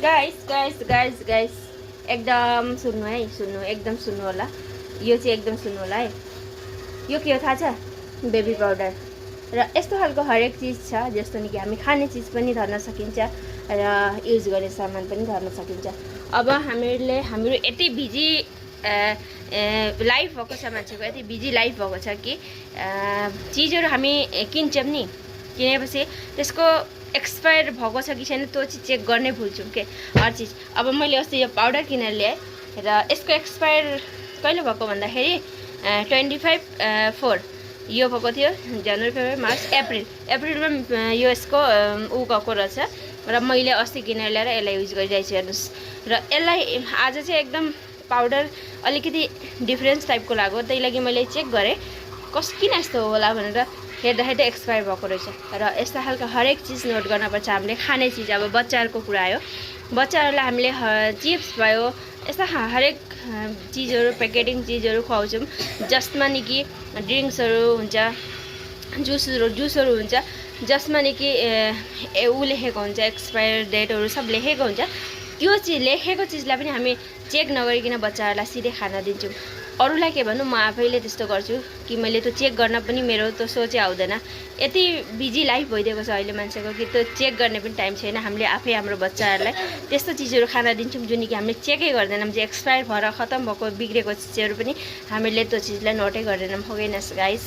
Guys एकदम सुन्नु है, एकदम सुन्नु होला। यो चाहिँ एकदम सुन्नु होला है। यो के हो थाहा छ? Baby powder. र यस्तो खालको हरेक चिज छ जस्तो नि कि हामी खाने चिज पनि धर्न सकिन्छ र युज गर्ने सामान पनि धर्न सकिन्छ। अब हाम्रो यति बिजी लाइफ भएको छ, मान्छेको यति बिजी लाइफ भएको छ कि चिजहरू हामी किन्छौँ नि, किनेपछि त्यसको एक्सपायर भएको छ कि छैन त्यो चाहिँ चेक गर्नै भुल्छौँ के हर चिज। अब मैले अस्ति यो पाउडर किनेर ल्याएँ र यसको एक्सपायर कहिले भएको भन्दाखेरि 25/4 यो भएको थियो। जनवरी, फेब्रुअरी, मार्च, अप्रिलमा यो यसको ऊ गएको रहेछ र मैले अस्ति किनेर ल्याएर यसलाई युज गरिरहेको छु। हेर्नुहोस्, र यसलाई आज चाहिँ एकदम पाउडर अलिकति डिफ्रेन्स टाइपको लाग्यो, त्यही लागि मैले चेक गरेँ किन यस्तो होला भनेर। हेर्दाखेरि एक्सपायर भएको रहेछ। र यस्ता खालको हरेक चिज नोट गर्नुपर्छ हामीले। खाने चिज, अब बच्चाहरूको कुरा आयो, बच्चाहरूलाई हामीले चिप्स भयो, यस्ता हरेक चिजहरू, प्याकेटिङ चिजहरू खुवाउँछौँ जसमा नि कि ड्रिङ्क्सहरू हुन्छ, जुसहरू हुन्छ जसमा नि कि ऊ लेखेको हुन्छ, एक्सपायर डेटहरू सब लेखेको हुन्छ। त्यो लेखेको चिजलाई पनि हामी चेक नगरिकन बच्चाहरूलाई सिधै खान दिन्छौँ। अरूलाई के भन्नु, म आफैले त्यस्तो गर्छु कि मैले त्यो चेक गर्न पनि मेरो त्यो सोचै आउँदैन। यति बिजी लाइफ भइदिएको छ अहिले मान्छेको कि त्यो चेक गर्ने पनि टाइम छैन। हामीले आफै हाम्रो बच्चाहरूलाई त्यस्तो चिजहरू खान दिन्छौँ जुन कि हामीले चेकै गर्दैनौँ, चाहिँ एक्सपायर भएर खतम भएको बिग्रेको चिजहरू पनि हामीले त्यो चिजलाई नोटै गर्दैनौँ। हो गएन गाइस?